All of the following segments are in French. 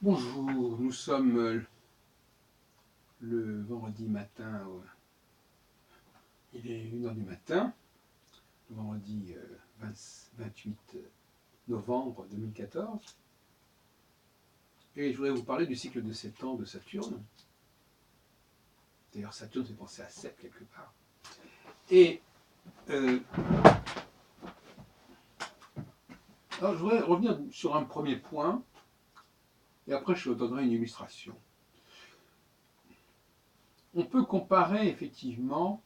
Bonjour, nous sommes le vendredi matin, il est 1 h du matin, le vendredi 28 novembre 2014, et je voudrais vous parler du cycle de 7 ans de Saturne. D'ailleurs, Saturne fait penser à 7 quelque part. Et alors, je voudrais revenir sur un premier point, et après je donnerai une illustration. On peut comparer effectivement,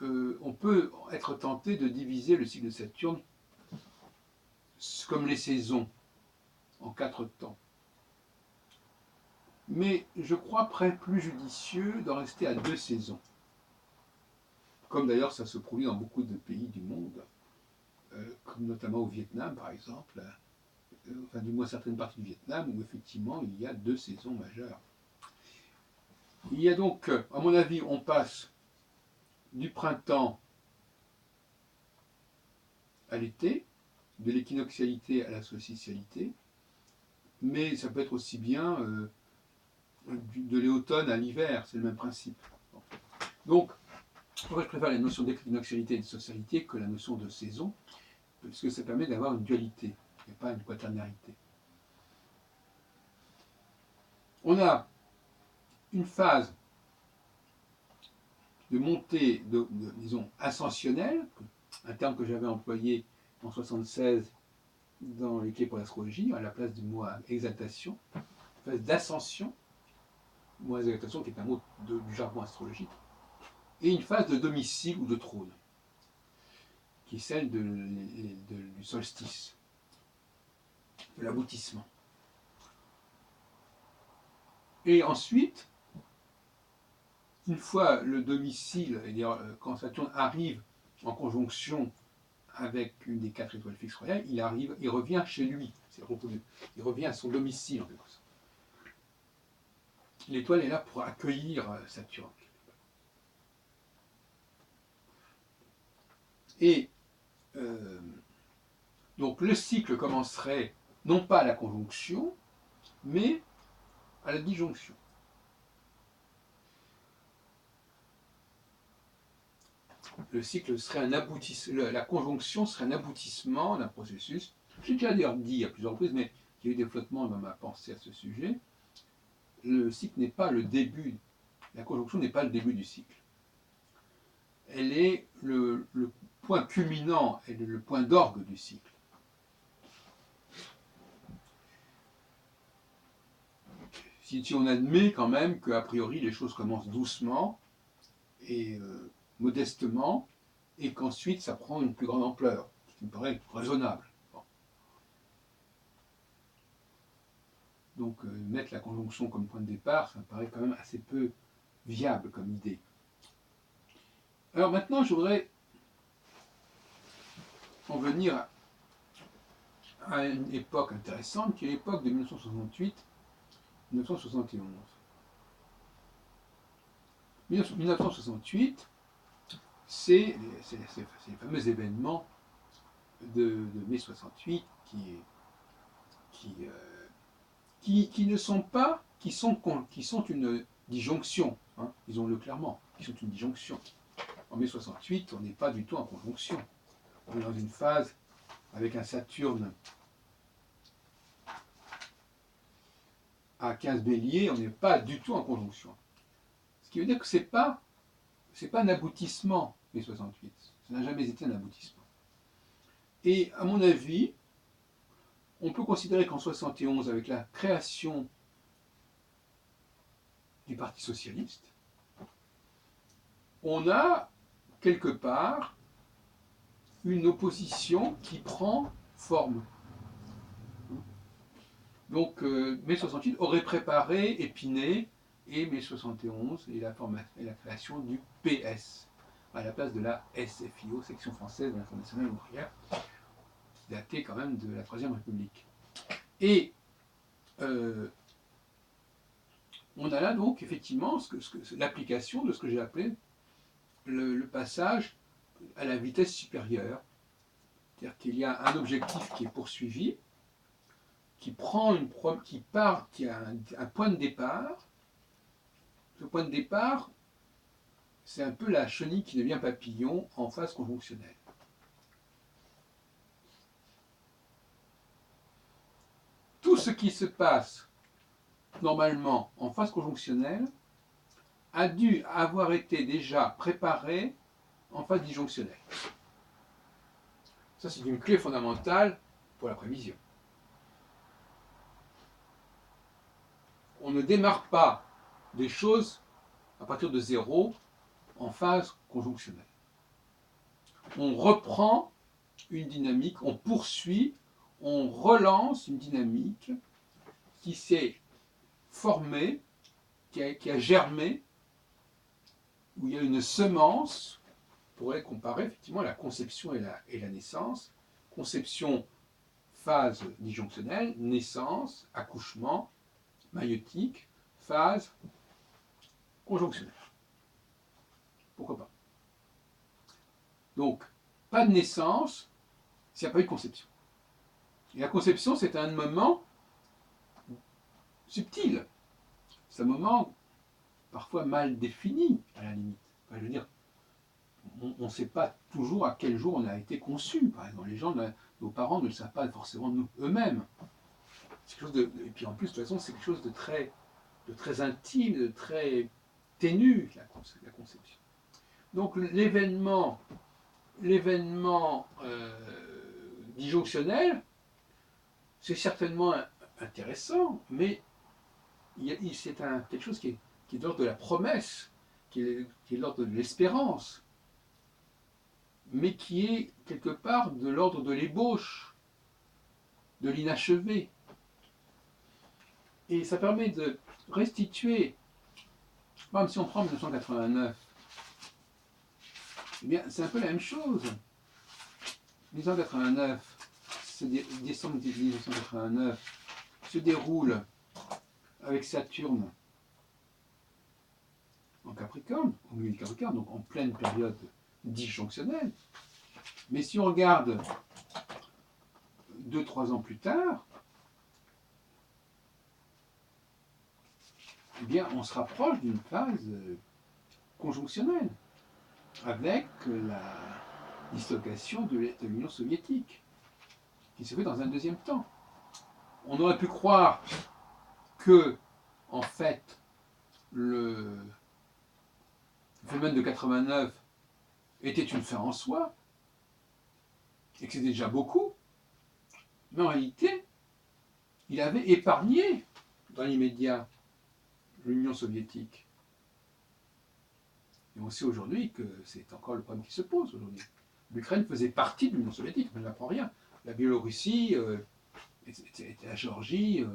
on peut être tenté de diviser le cycle de Saturne comme les saisons, en 4 temps. Mais je crois plus judicieux d'en rester à 2 saisons. Comme d'ailleurs ça se produit dans beaucoup de pays du monde, comme notamment au Vietnam par exemple, enfin du moins certaines parties du Vietnam où effectivement il y a 2 saisons majeures. Il y a donc, à mon avis, on passe du printemps à l'été, de l'équinoxialité à la solstitialité, mais ça peut être aussi bien de l'automne à l'hiver, c'est le même principe. Donc, je préfère la notion d'équinoxialité et de solstitialité que la notion de saison, parce que ça permet d'avoir une dualité, et pas une quaternarité. On a une phase de montée, disons, ascensionnelle, un terme que j'avais employé en 1976 dans les clés pour l'astrologie, à la place du mot exaltation, phase d'ascension, le mot exaltation qui est un mot du jargon astrologique, et une phase de domicile ou de trône, qui est celle du solstice, de l'aboutissement. Et ensuite, une fois le domicile, c'est-à-dire quand Saturne arrive en conjonction avec une des 4 étoiles fixes royales, il revient chez lui, il revient à son domicile en quelque sorte. L'étoile est là pour accueillir Saturne. Et donc le cycle commencerait non pas à la conjonction, mais à la disjonction. Le cycle serait un aboutissement, la conjonction serait un aboutissement d'un processus. J'ai déjà d'ailleurs dit à plusieurs reprises, mais il y a eu des flottements dans ma pensée à ce sujet. Le cycle n'est pas le début, la conjonction n'est pas le début du cycle. Elle est le point culminant et le point d'orgue du cycle. Si on admet quand même qu'a priori les choses commencent doucement et modestement, et qu'ensuite ça prend une plus grande ampleur, ce qui me paraît raisonnable. Bon. Donc mettre la conjonction comme point de départ, ça me paraît quand même assez peu viable comme idée. Alors maintenant, je voudrais en venir à une époque intéressante, qui est l'époque de 1968-1971. 1968, c'est les fameux événements de mai 68 qui ne sont pas, qui sont une disjonction, hein, disons-le clairement, qui sont une disjonction. En mai 68, on n'est pas du tout en conjonction. On est dans une phase avec un Saturne à 15 béliers, on n'est pas du tout en conjonction. Ce qui veut dire que ce n'est pas un aboutissement, mai 68. Ça n'a jamais été un aboutissement. Et à mon avis, on peut considérer qu'en 71, avec la création du Parti socialiste, on a quelque part une opposition qui prend forme. Donc mai 68 aurait préparé Épinay et mai 71 et la création du PS à la place de la SFIO, section française de l'Internationale ouvrière, qui datait quand même de la Troisième République. Et on a là donc effectivement l'application de ce que j'ai appelé le passage à la vitesse supérieure. C'est-à-dire qu'il y a un objectif qui est poursuivi, qui a un point de départ. Ce point de départ, c'est un peu la chenille qui devient papillon en phase conjonctionnelle. Tout ce qui se passe normalement en phase conjonctionnelle a dû avoir été déjà préparé en phase disjonctionnelle. Ça, c'est une clé fondamentale pour la prévision. On ne démarre pas des choses à partir de zéro en phase conjonctionnelle. On reprend une dynamique, on poursuit, on relance une dynamique qui s'est formée, qui a germé, où il y a une semence. On pourrait comparer effectivement la conception et la naissance. Conception, phase disjonctionnelle, naissance, accouchement, maïeutique, phase conjonctionnelle. Pourquoi pas? Donc, pas de naissance s'il n'y a pas eu de conception. Et la conception, c'est un moment subtil. C'est un moment parfois mal défini, à la limite. Enfin, je veux dire, on ne sait pas toujours à quel jour on a été conçu. Par exemple, nos parents ne le savent pas forcément eux-mêmes. Et puis en plus, de toute façon, c'est quelque chose de très intime, de très ténu, la conception. Donc l'événement disjonctionnel, c'est certainement intéressant, mais c'est quelque chose qui est de l'ordre de la promesse, qui est de l'ordre de l'espérance, mais qui est quelque part de l'ordre de l'ébauche, de l'inachevé. Et ça permet de restituer, même si on prend 1989, eh bien, c'est un peu la même chose. 1989, décembre 1989, se déroule avec Saturne en Capricorne, au milieu du Capricorne, donc en pleine période disjonctionnelle. Mais si on regarde 2-3 ans plus tard, eh bien, on se rapproche d'une phase conjonctionnelle avec la dislocation de l'Union soviétique, qui se fait dans un deuxième temps. On aurait pu croire que, en fait, le phénomène de 89 était une fin en soi, et que c'était déjà beaucoup, mais en réalité, il avait épargné, dans l'immédiat, l'Union soviétique. Et on sait aujourd'hui que c'est encore le problème qui se pose aujourd'hui. L'Ukraine faisait partie de l'Union soviétique, je n'apprends rien. La Biélorussie, la Géorgie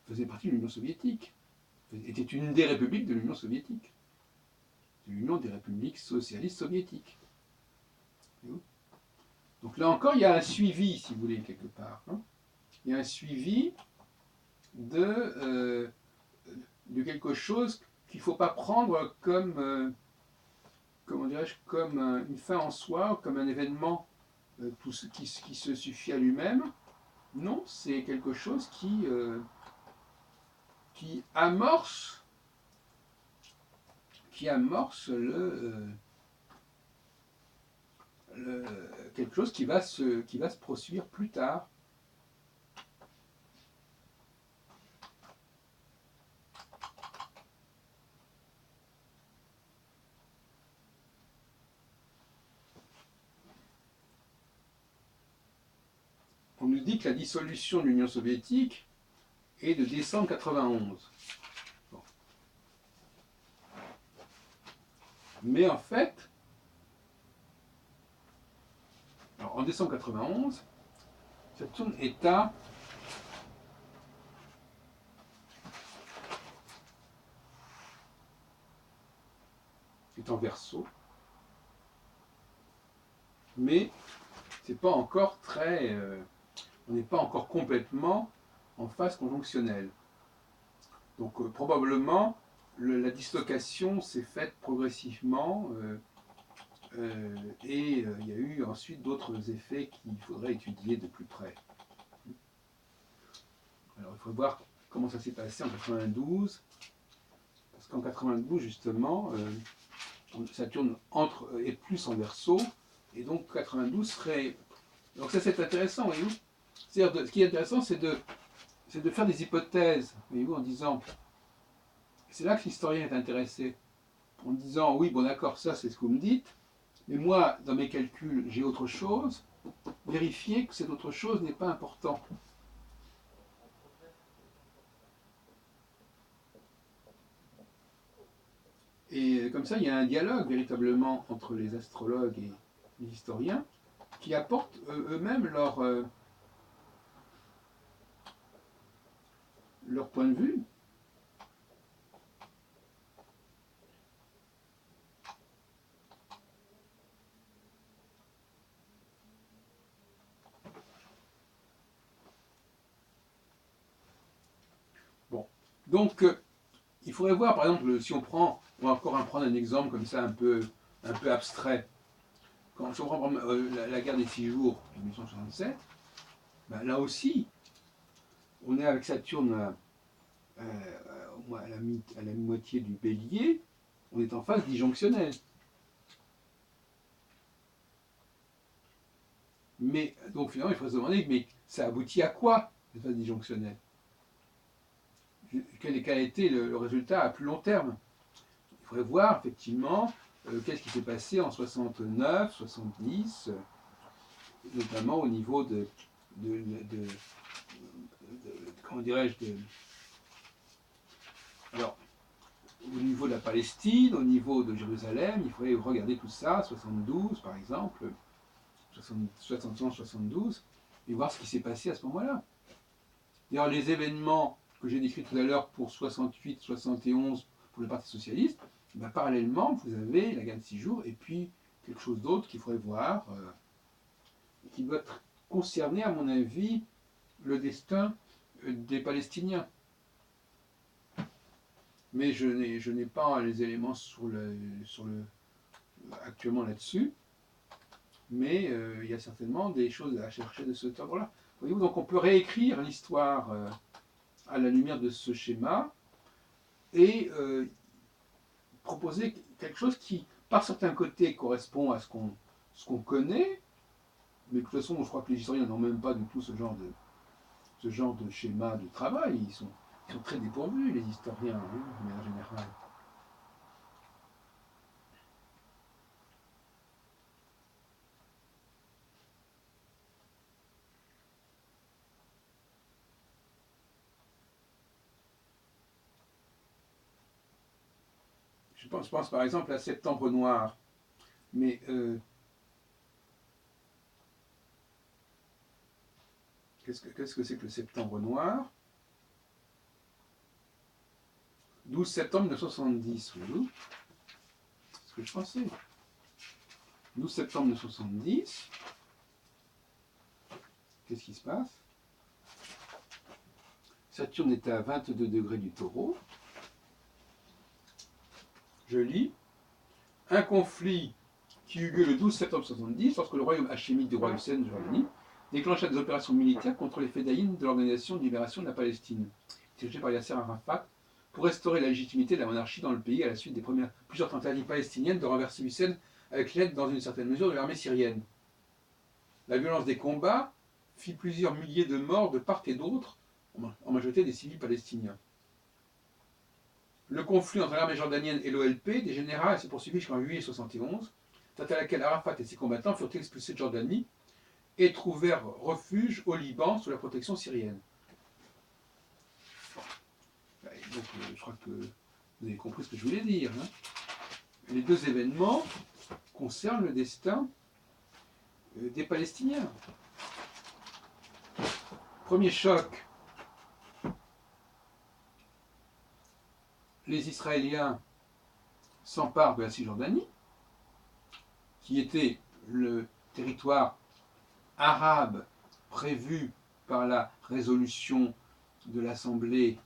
faisait partie de l'Union soviétique, était une des républiques de l'Union soviétique, de l'Union des républiques socialistes soviétiques. Donc là encore, il y a un suivi, si vous voulez, quelque part. Hein. Il y a un suivi de quelque chose qu'il ne faut pas prendre comme, comment dirais-je, comme une fin en soi, comme un événement qui se suffit à lui-même. Non, c'est quelque chose qui amorce quelque chose qui va se produire plus tard. On nous dit que la dissolution de l'Union soviétique est de décembre 91. Bon. Mais en fait, alors en décembre 91, Saturne est en Verseau, mais c'est pas encore on n'est pas encore complètement en phase conjonctionnelle. Donc probablement la dislocation s'est faite progressivement et il y a eu ensuite d'autres effets qu'il faudrait étudier de plus près. Alors il faut voir comment ça s'est passé en 92, parce qu'en 92 justement, Saturne est plus en Verseau, et donc 92 serait... Donc ça c'est intéressant, voyez-vous. C'est-à-dire, ce qui est intéressant, c'est de faire des hypothèses, voyez-vous, en disant... C'est là que l'historien est intéressé, en disant, oui, bon d'accord, ça c'est ce que vous me dites, mais moi, dans mes calculs, j'ai autre chose, vérifier que cette autre chose n'est pas important. Et comme ça, il y a un dialogue véritablement entre les astrologues et les historiens qui apportent eux-mêmes leur point de vue. Bon, donc il faudrait voir, par exemple, si on va encore prendre un exemple comme ça un peu abstrait. Si on prend la guerre des 6 jours de 1867, ben, là aussi, on est avec Saturne à la moitié du Bélier, on est en phase disjonctionnelle. Mais donc finalement, il faut se demander, mais ça aboutit à quoi, cette phase disjonctionnelle? Quel a été le résultat à plus long terme? Il faudrait voir effectivement qu'est-ce qui s'est passé en 69, 70, notamment au niveau comment dirais-je, alors, au niveau de la Palestine, au niveau de Jérusalem, il faudrait regarder tout ça, 72 par exemple, 71, 72, et voir ce qui s'est passé à ce moment-là. D'ailleurs, les événements que j'ai décrits tout à l'heure pour 68, 71 pour le Parti Socialiste, ben, parallèlement, vous avez la guerre de 6 jours et puis quelque chose d'autre qu'il faudrait voir, qui doit concerner, à mon avis, le destin des Palestiniens. Mais je n'ai pas les éléments actuellement là-dessus, mais il y a certainement des choses à chercher de ce ordre-là. Voyez-vous, donc on peut réécrire l'histoire à la lumière de ce schéma et proposer quelque chose qui, par certains côtés, correspond à ce qu'on connaît, mais de toute façon, je crois que les historiens n'ont même pas du tout ce genre de schéma de travail. Ils sont très dépourvus, les historiens, hein, de manière générale. Je pense par exemple à Septembre Noir, mais qu'est-ce que c'est que le Septembre Noir? 12 septembre 1970, voyez-vous? C'est ce que je pensais. 12 septembre 1970, qu'est-ce qui se passe? Saturne est à 22 degrés du Taureau. Je lis. Un conflit qui eut lieu le 12 septembre 1970, lorsque le royaume hachémite du roi Hussein de Jordanie déclencha des opérations militaires contre les fédayines de l'Organisation de libération de la Palestine, dirigée par Yasser Arafat, pour restaurer la légitimité de la monarchie dans le pays à la suite des plusieurs tentatives palestiniennes de renverser Hussein avec l'aide, dans une certaine mesure, de l'armée syrienne. La violence des combats fit plusieurs milliers de morts de part et d'autre, en majorité des civils palestiniens. Le conflit entre l'armée jordanienne et l'OLP dégénéra et se poursuivit jusqu'en juillet 1971, date à laquelle Arafat et ses combattants furent expulsés de Jordanie et trouvèrent refuge au Liban sous la protection syrienne. Donc, je crois que vous avez compris ce que je voulais dire. Hein. Les deux événements concernent le destin des Palestiniens. Premier choc, les Israéliens s'emparent de la Cisjordanie, qui était le territoire arabe prévu par la résolution de l'Assemblée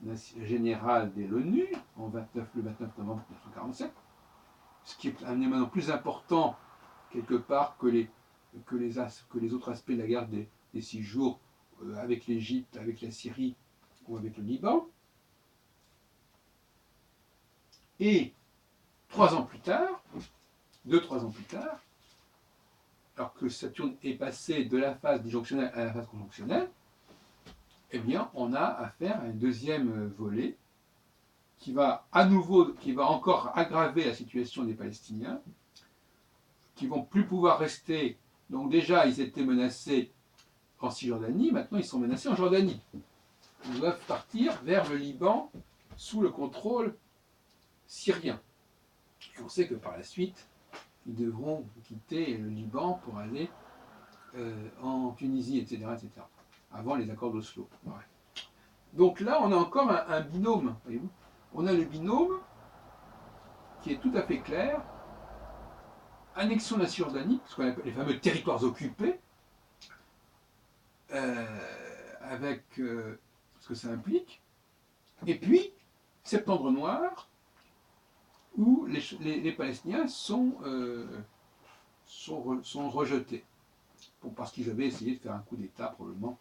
générale de l'ONU le 29 novembre 1947, ce qui est un élément plus important quelque part que les autres aspects de la guerre des 6 jours avec l'Égypte, avec la Syrie ou avec le Liban. Et 3 ans plus tard, 2-3 ans plus tard, alors que Saturne est passé de la phase disjonctionnelle à la phase conjonctionnelle, eh bien, on a affaire à un deuxième volet qui va encore aggraver la situation des Palestiniens, qui vont plus pouvoir rester. Donc déjà, ils étaient menacés en Cisjordanie, maintenant ils sont menacés en Jordanie. Ils doivent partir vers le Liban sous le contrôle syrien. Et on sait que par la suite, ils devront quitter le Liban pour aller en Tunisie, etc., etc., avant les accords d'Oslo. Ouais. Donc là, on a encore un binôme, voyez-vous. On a le binôme qui est tout à fait clair, annexion de la Cisjordanie, ce qu'on appelle les fameux territoires occupés, avec ce que ça implique, et puis Septembre Noir, où les Palestiniens sont rejetés, parce qu'ils avaient essayé de faire un coup d'État probablement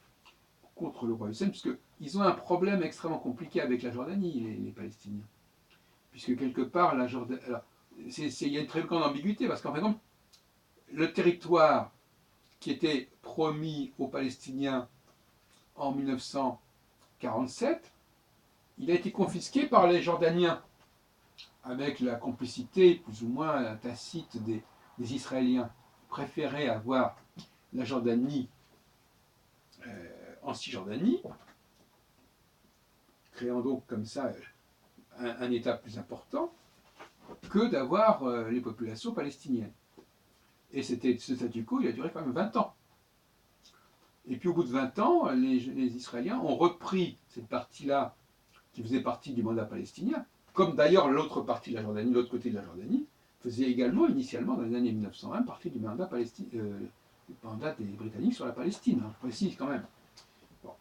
contre le roi Hussein, puisqu'ils ont un problème extrêmement compliqué avec la Jordanie, les Palestiniens. Puisque quelque part, la Jordanie... il y a une très grande ambiguïté, parce qu'en fait, le territoire qui était promis aux Palestiniens en 1947, il a été confisqué par les Jordaniens, avec la complicité plus ou moins tacite des Israéliens, préféraient avoir la Jordanie en Cisjordanie, créant donc comme ça un État plus important, que d'avoir les populations palestiniennes. Et ce statu quo, il a duré quand même 20 ans. Et puis au bout de 20 ans, les Israéliens ont repris cette partie-là, qui faisait partie du mandat palestinien, comme d'ailleurs l'autre partie de la Jordanie, l'autre côté de la Jordanie, faisait également, initialement, dans les années 1901, partie du mandat des Britanniques sur la Palestine, je précise quand même. Bon.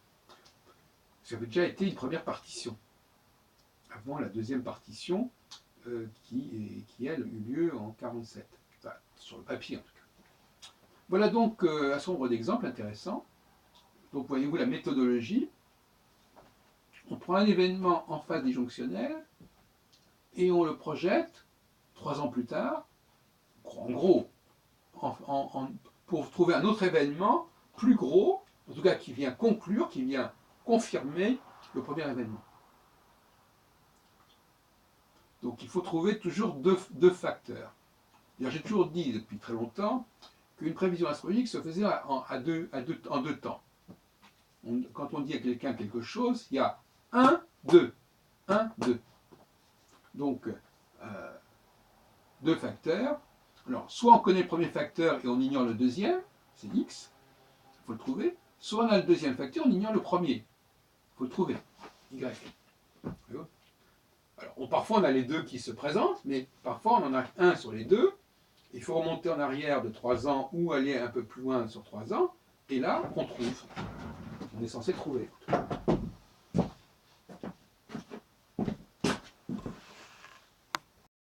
Ça avait déjà été une première partition, avant la deuxième partition, qui elle, eut lieu en 1947, enfin, sur le papier en tout cas. Voilà donc un certain nombre d'exemples intéressants. Donc voyez-vous la méthodologie. On prend un événement en phase disjonctionnelle et on le projette 3 ans plus tard, en gros, pour trouver un autre événement plus gros, en tout cas qui vient conclure, qui vient confirmer le premier événement. Donc il faut trouver toujours deux facteurs. J'ai toujours dit depuis très longtemps qu'une prévision astrologique se faisait en deux temps. Quand on dit à quelqu'un quelque chose, il y a 1, 2. 1, 2. Donc, deux facteurs. Alors, soit on connaît le premier facteur et on ignore le deuxième, c'est X, il faut le trouver. Soit on a le deuxième facteur, on ignore le premier, il faut le trouver, Y. Alors, parfois on a les deux qui se présentent, mais parfois on en a un sur les deux. Il faut remonter en arrière de 3 ans ou aller un peu plus loin sur 3 ans, et là on trouve. On est censé trouver.